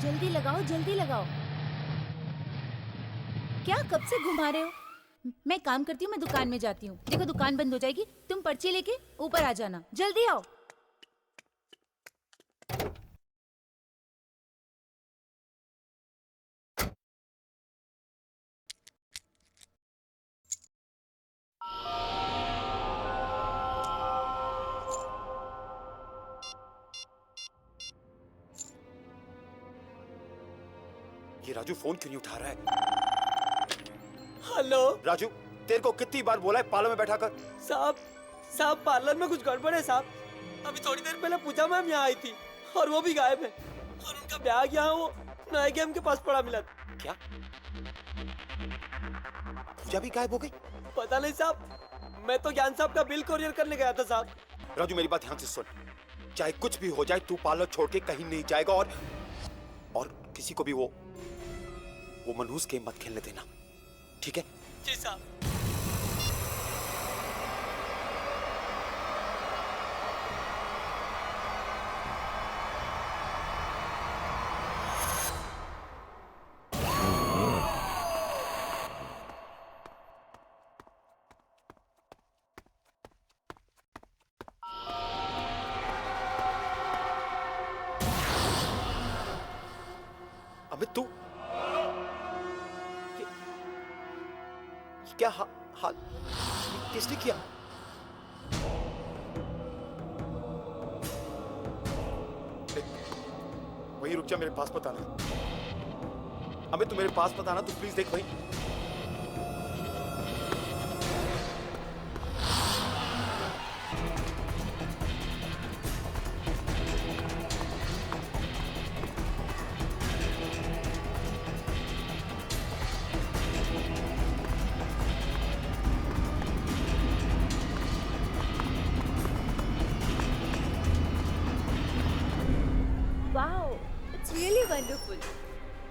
जल्दी लगाओ, जल्दी लगाओ। क्या कब से घुमा रहे हो? मैं काम करती हूँ, मैं दुकान में जाती हूँ। देखो दुकान बंद हो जाएगी, तुम पर्ची लेके ऊपर आ जाना। जल्दी आओ। ये राजू फोन क्यों नहीं उठा रहा है? हेलो राजू, तेरे को कितनी बार बोला है पार्लर में बैठा कर? साहब पार्लर में कुछ गड़बड़ है साहब। अभी थोड़ी देर पहले पूजा मैम यहाँ आई थी और वो भी गायब है, और उनका बैग यहाँ वो नए गेम के पास पड़ा मिला था। क्या? पूजा भी गायब हो गई? पता नहीं साहब, मैं तो ज्ञान साहब का बिल कोरियर करने गया था साहब। राजू मेरी बात ध्यान से सुन, चाहे कुछ भी हो जाए तू पार्लर छोड़ के कहीं नहीं जाएगा, और किसी को भी वो मनहूस गेम मत खेलने देना, ठीक है? जी साहब। अबे तू क्या हाल किसने किया? वही रुक जा, मेरे पास मत आना। अबे तू मेरे पास मत आना, तू प्लीज देख भाई। Wow, it's really wonderful.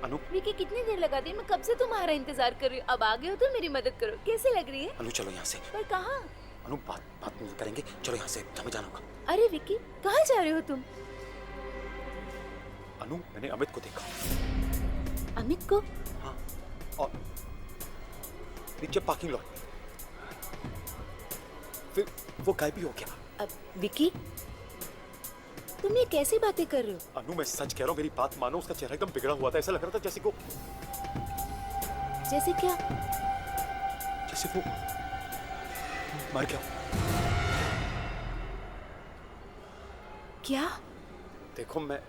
Anu, Vicky कितनी देर लगा दी? मैं कब से तुम्हारा इंतजार कर रही हूँ। अब आ गए हो तो मेरी मदद करो। कैसे लग रही है? अनु चलो यहाँ से। पर कहाँ? अनु बात नहीं करेंगे, चलो यहाँ से, हमें जाना होगा। अरे विकी, कहाँ जा रहे हो तुम? अनु मैंने अमित को देखा। अमित को? हाँ, और नीचे पार्किंग लॉट में, फिर वो गायब भी हो गया। अब विकी, तुम ये कैसी बातें कर रहे हो? अनु मैं सच कह रहा हूँ, मेरी बात मानो। उसका चेहरा एकदम बिगड़ा हुआ था, ऐसा लग रहा था जैसे क्या? जैसे वो मर गया। क्या? देखो मैं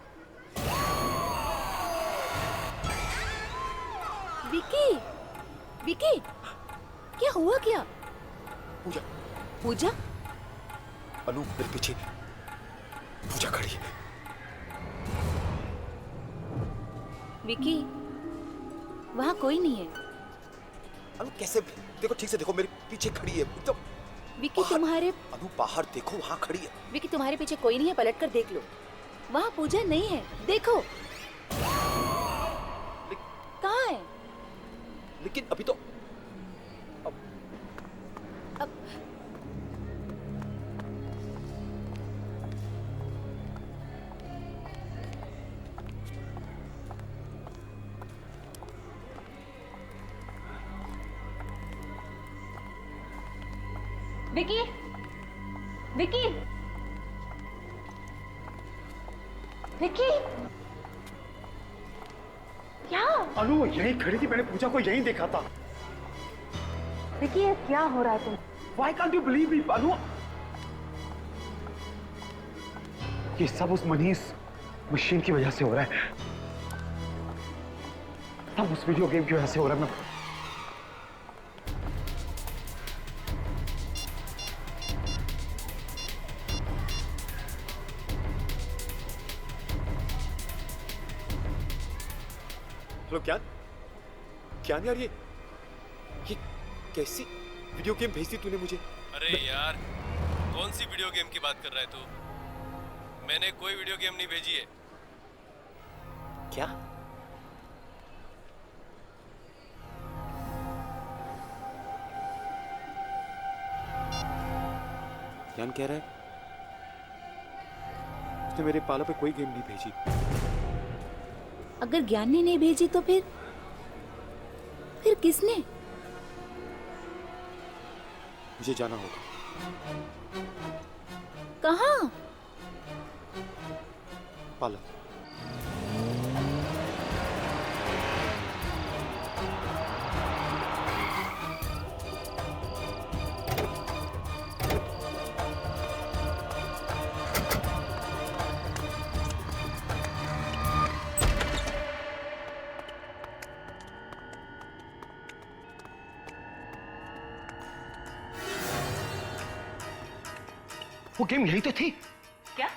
विकी, क्या हुआ क्या? पूजा? अनु मेरे पीछे पूजा खड़ी है। विकी, वहाँ कोई नहीं है। अनु कैसे? देखो ठीक से देखो, मेरे पीछे खड़ी है एकदम। विकी तुम्हारे अनु बाहर देखो, वहाँ खड़ी है। विकी तुम्हारे पीछे कोई नहीं है, पलट कर देख लो। वहाँ पूजा नहीं है, देखो। कहाँ है? लेकिन अभी तो अब विकी, विकी, विकी, क्या? अनु वो यहीं खड़ी थी, मैंने पूजा को यहीं देखा था। विकी, ये क्या हो रहा है तुम? Why can't you believe me, अनु? ये सब उस मनीष मशीन की वजह से हो रहा है। सब उस वीडियो गेम की वजह से हो रहा है। मैं हेलो ज्ञान यार, ये कैसी वीडियो गेम भेजी तूने मुझे? अरे यार, कौन सी वीडियो गेम की बात कर रहा है तू? मैंने कोई वीडियो गेम नहीं भेजी है। क्या? ज्ञान कह रहा है उसने मेरे पाला पे कोई गेम नहीं भेजी। अगर ज्ञान ने नहीं भेजी तो फिर किसने? मुझे जाना होगा। कहाँ? पार्लर। वो गेम यही तो थी। क्या?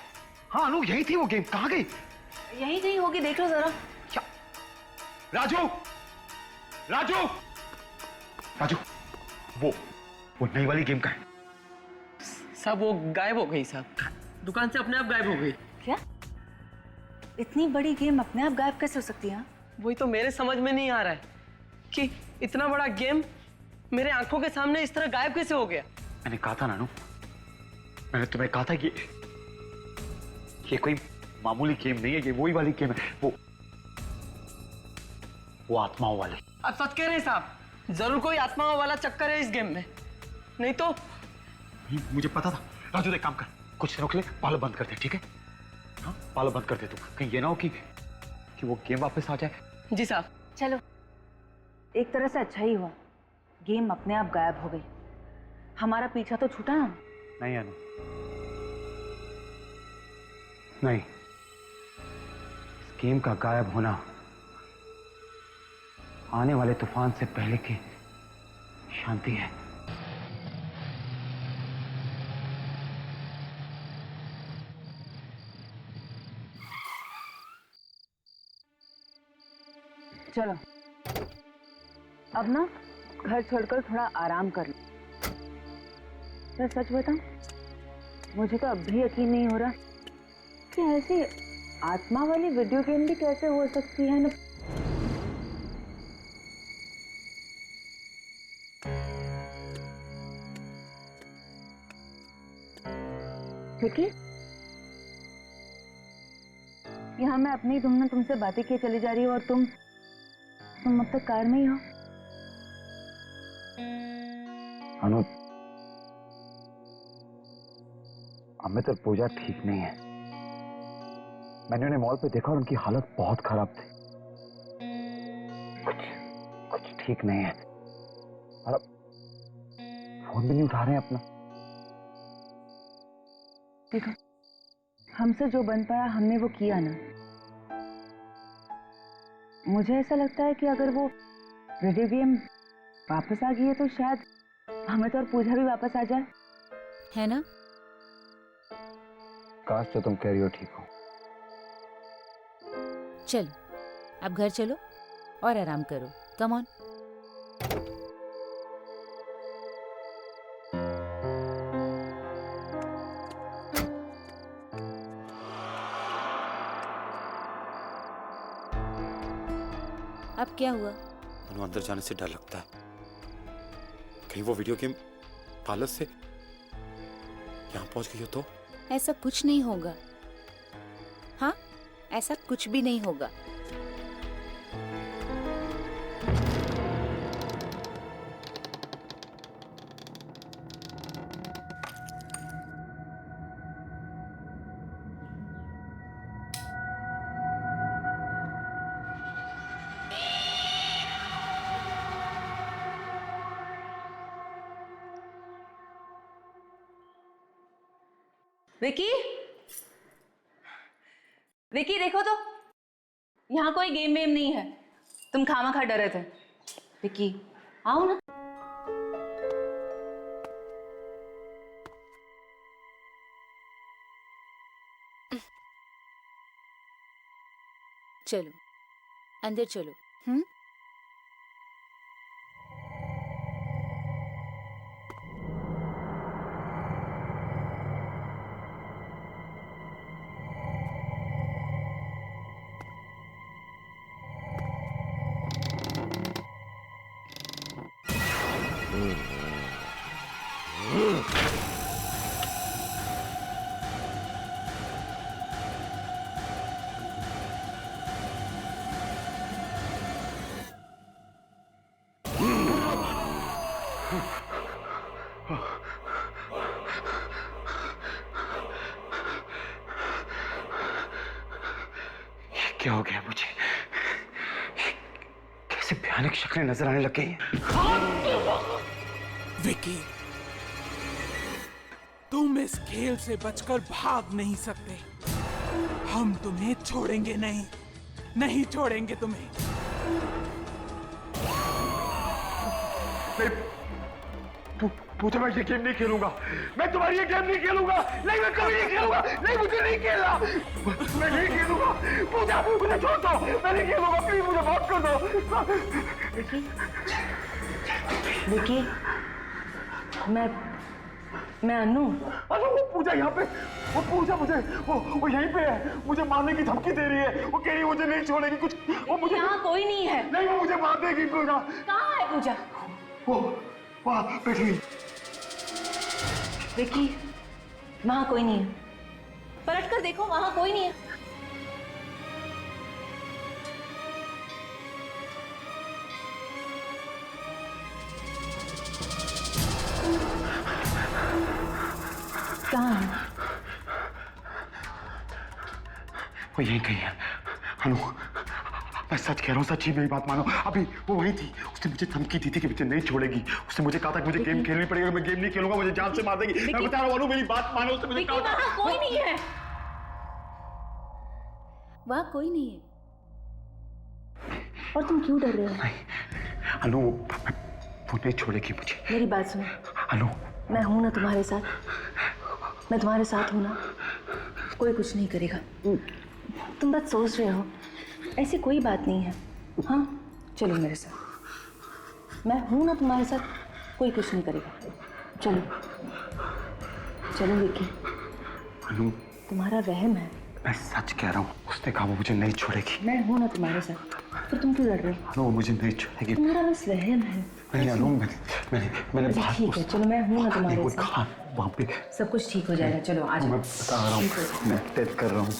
हाँ अनु, यही थी वो गेम। कहाँ गई? यही कहीं होगी, देख लो जरा। क्या? राजू, राजू, राजू, वो नई वाली गेम का है। साहब वो गायब हो गई साहब, दुकान से अपने आप गायब हो गई। क्या? इतनी बड़ी गेम अपने आप गायब कैसे हो सकती है? वही तो मेरे समझ में नहीं आ रहा है कि इतना बड़ा गेम मेरे आंखों के सामने इस तरह गायब कैसे हो गया। मैंने कहा था नानू, मैंने तुम्हें कहा था कि ये कोई मामूली गेम नहीं है, ये वही वाली गेम है, वो आत्माओं वाली। आप सच कह रहे हैं साहब? जरूर कोई आत्माओं वाला चक्कर है इस गेम में, नहीं तो। मुझे पता था। राजू एक काम कर, कुछ दिनों के लिए पार्लर बंद कर दे, ठीक है? हाँ पार्लर बंद कर दे तू, कहीं ये ना हो कि वो गेम वापस आ जाए। जी साहब। चलो, एक तरह से अच्छा ही हुआ, गेम अपने आप गायब हो गई। हमारा पीछा तो छूटा ना। नहीं अनु, नहीं, इस गेम का गायब होना आने वाले तूफान से पहले की शांति है। चलो अब ना घर छोड़कर थोड़ा आराम कर लो। मैं सच बताऊं, मुझे तो अब भी यकीन नहीं हो रहा कि ऐसी आत्मा वाली वीडियो गेम भी कैसे हो सकती है ना। ठीक है, यहाँ मैं अपनी धुन में तुमसे बातें किए चली जा रही हूँ और तुम अब तक कार में ही हो। अनु, अमित और पूजा ठीक नहीं है। मैंने उन्हें मॉल पे देखा और उनकी हालत बहुत खराब थी। कुछ ठीक नहीं है। और अब फोन भी नहीं उठा रहे हैं अपना। देखो, हमसे जो बन पाया हमने वो किया ना। मुझे ऐसा लगता है कि अगर वो वीडियो गेम वापस आ गई है तो शायद अमित और पूजा भी वापस आ जाए, है ना? काश जो तुम कह रही हो ठीक हो। चलो अब घर चलो और आराम करो। Come on. अब क्या हुआ? अनु, अंदर जाने से डर लगता है, कहीं वो वीडियो गेम पार्लर से यहाँ पहुंच गई हो तो। ऐसा कुछ नहीं होगा। हाँ, ऐसा कुछ भी नहीं होगा। विकी, विकी देखो तो, यहाँ कोई गेम वेम नहीं है। तुम खामा खा डरे थे। विकी आओ ना। चलो अंदर चलो। क्या हो गया मुझे? कैसे भयानक शक्लें नजर आने लग गई हैं। विकी, तुम इस खेल से बचकर भाग नहीं सकते। हम तुम्हें छोड़ेंगे नहीं, नहीं छोड़ेंगे तुम्हें। पूजा, मैं ये गेम नहीं खेलूंगा। मैं तुम्हारी ये गेम नहीं खेलूंगा। नहीं, मैं कभी नहीं खेलूंगा। नहीं, मुझे नहीं खेलना। मैं नहीं खेलूंगा। पूजा, मुझे छोड़ दो। मैं नहीं खेलूंगा। प्लीज मुझे माफ कर दो। विकी, मैं अनु। अरे वो पूजा यहाँ पे, वो पूजा मुझे वो यहीं पे है। मुझे मारने की धमकी दे रही है। वो कह रही है मुझे नहीं छोड़ेगी कुछ। वो मुझे यहाँ कोई नहीं है। नहीं, वो मुझे मार देगी। पूजा कहाँ है पूजा? वो वहाँ बैठी हुई। विकी, वहाँ कोई नहीं है। पलट कर देखो, वहाँ कोई नहीं है। कहाँ है? वो यहीं कहीं है। अनु, मैं सच कह रहा हूँ, सच्ची मेरी बात मानो। अभी वो वही थी। उसने मुझे धमकी दी थी कि मुझे नहीं छोड़ेगी। उसने मुझे कहा था कि मुझे गेम खेलनी पड़ेगी। मैं गेम नहीं खेलूंगा, मुझे जान से मार देगी। मैं बता रहा हूँ अनु, मेरी बात मानो। उसने मुझे कहा था। वहाँ कोई नहीं है। वहाँ कोई नहीं है। और तुम क्यों डर रहे हो? नहीं अनु, वो नहीं छोड़ेगी मुझे। मेरी बात सुनो अनु, मैं हूं ना तुम्हारे साथ। मैं तुम्हारे साथ हूं ना। कोई कुछ नहीं करेगा। तुम बस सोच रहे हो, ऐसी कोई बात नहीं है। हाँ, चलो मेरे साथ। मैं हूं ना तुम्हारे साथ, कोई कुछ नहीं करेगा। चलो चलो विकी। अनु, तुम्हारा वहम है। मैं सच कह रहा हूँ। उसने कहा वो मुझे नहीं छोड़ेगी। मैं हूं ना तुम्हारे साथ, फिर तुम क्यों लड़ रहे हो? अनु, वो मुझे नहीं छोड़ेगी। तुम्हारा बस वहम है। नहीं अनु, मैंने अच्छा, बात ठीक है, चलो मैं हूं ना तुम्हारे वो साथ। कहा वहाँ पे। सब कुछ ठीक हो जाएगा। चलो आ मैं जाओ। बता रहा हूँ, मैं टेस्ट कर रहा हूँ।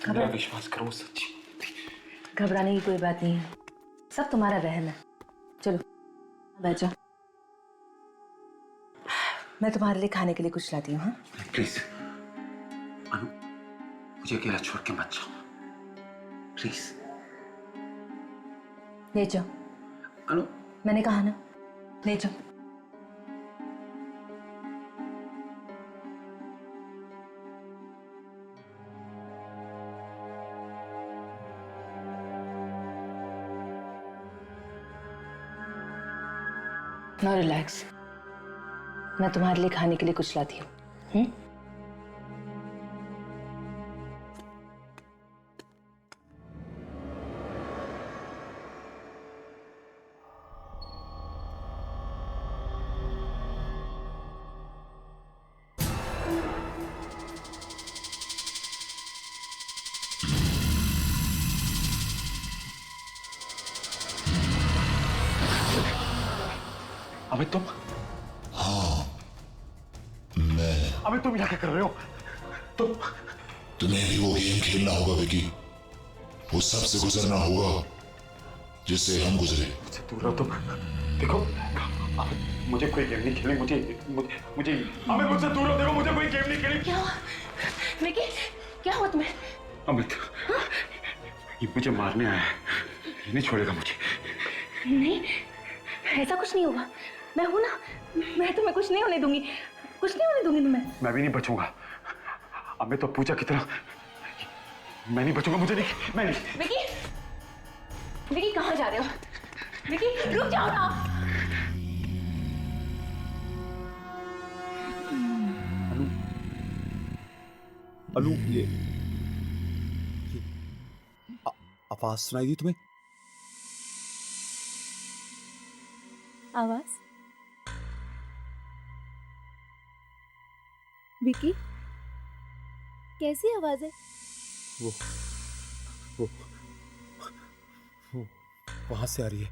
मेरा विश्वास करो, वो सच्ची। घबराने की कोई बात नहीं है। सब तुम्हारा वहम है। चलो बैठ जाओ। मैं तुम्हारे लिए खाने के लिए कुछ लाती हूँ। हाँ, प्लीज अनु, मुझे अकेला छोड़ के मत जाओ प्लीज। ले जाओ। अनु, मैंने कहा ना, ले जाओ। Now relax. मैं तुम्हारे लिए खाने के लिए कुछ लाती हूँ। अबे तुम? हाँ, मैं। अबे तुम यहाँ क्या कर रहे हो? तुम्हें भी वो गेम खेलना होगा विकी। वो सबसे गुजरना होगा जिससे हम गुजरे। मुझसे दूर रहो तुम। देखो, अबे मुझे कोई गेम नहीं खेलनी। मुझे अबे मुझसे दूर रहो। देखो, मुझे कोई गेम नहीं खेलनी। क्या हुआ विकी? क्या हुआ तुम्हें? अमित, ये मुझे मारने आया है। ये नहीं छोड़ेगा मुझे। नहीं, ऐसा कुछ नहीं होगा। मैं हूं ना, मैं तुम्हें कुछ नहीं होने दूंगी। कुछ नहीं होने दूंगी तुम्हें। मैं भी नहीं बचूंगा। अब मैं तो पूजा की तरह मैं नहीं बचूंगा। मुझे नहीं, मैं नहीं। विकी, विकी कहाँ जा रहे हो? विकी रुक जाओ ना। अनु, ये आवाज सुनाई दी तुम्हें? आवाज? विकी, कैसी आवाज है? वो वहां से आ रही है।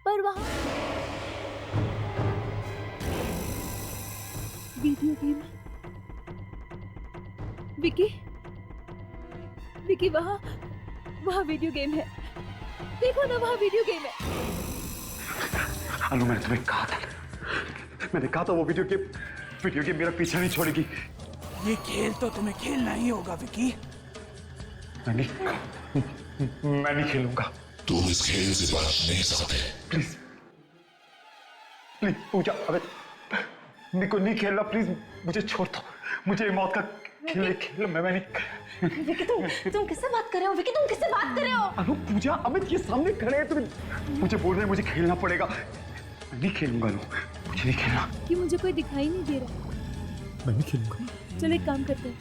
पर वहां वीडियो गेम है। विकी, विकी वहां वीडियो गेम है। देखो ना, वहां वीडियो गेम है। अनु, मैंने तुम्हें कहा था, वो वीडियो गेम मेरा पीछा नहीं छोड़ेगी। ये खेल तो तुम्हें खेलना ही होगा विकी। मैं नहीं खेलूंगा। तुम इस खेल से बच नहीं सकते। प्लीज प्लीज पूजा, अबे मेरे को नहीं खेलना, प्लीज मुझे छोड़ दो। मुझे मौत का खेल मैं नहीं। विकी तुम किससे बात कर रहे हो? विकी तुम किससे बात कर रहे हो? अनु पूजा, अमित ये सामने खड़े हैं, तुम मुझे बोल रहे हैं मुझे खेलना पड़ेगा। मैं नहीं खेलूंगा अनु, मुझे नहीं खेलना। कि मुझे कोई दिखाई नहीं दे रहा। मैं नहीं खेलूंगा। चलो एक काम करते हैं,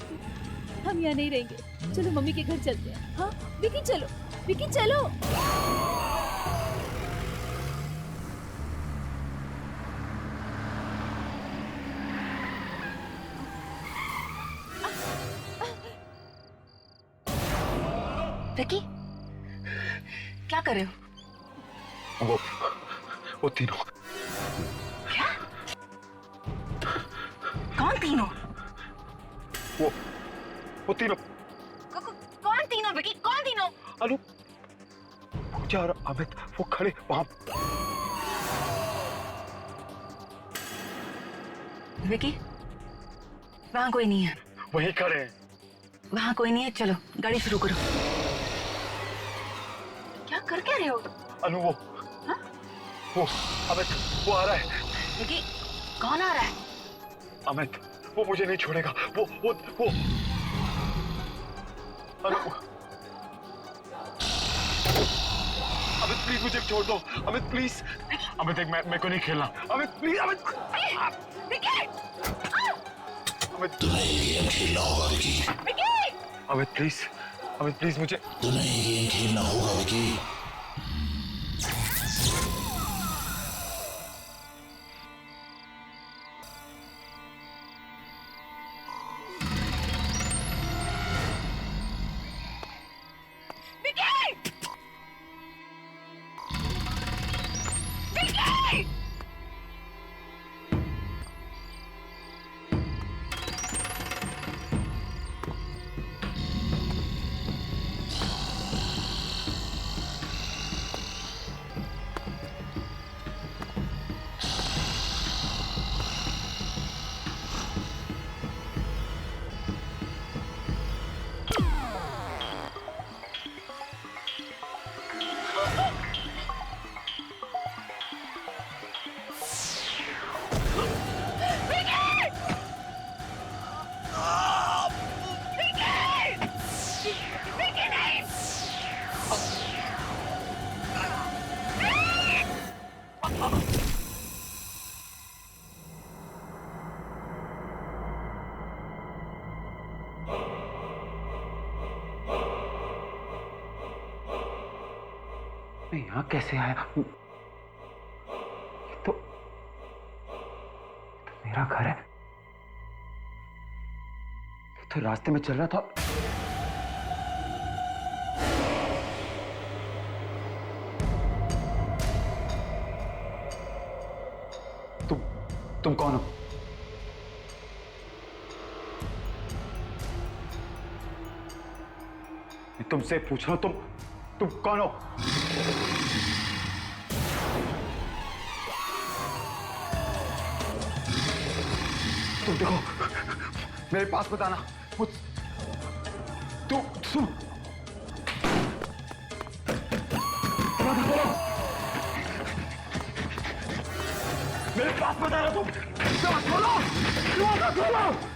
हम यहाँ नहीं रहेंगे, चलो मम्मी के घर चलते हैं। हाँ विकी चलो, विकी चलो। विकी क्या कर रहे हो? वो तीनों। क्या? कौन तीनों? वो तीनों। कौन तीनों विकी? कौन तीनों? अनु, पूजा और अमित वो खड़े वहां। विकी वहां कोई नहीं है। वहीं खड़े हैं। वहां कोई नहीं है, चलो गाड़ी शुरू करो। क्या कर क्या रहे हो? अनु वो अमित वो आ रहा है। विकी कौन आ रहा है? अमित वो मुझे नहीं छोड़ेगा। वो अनु, अमित प्लीज मुझे छोड़ दो। अमित प्लीज। अमित देख मेरे को नहीं खेलना। अमित प्लीज। अमित अमित तुम्हें ये गेम खेलना होगा विकी। अमित प्लीज। अमित प्लीज मुझे। तुम्हें ये गेम खेलना होगा विकी। मैं यहाँ कैसे आया? तो मेरा घर है। तो रास्ते में चल रहा था। तुम कौन हो? मैं तुमसे पूछ रहा हूं, तुम कौन हो? तुम देखो, मेरे पास बताना। तुम मेरे पास बताना। तुम खोलो, खोलो।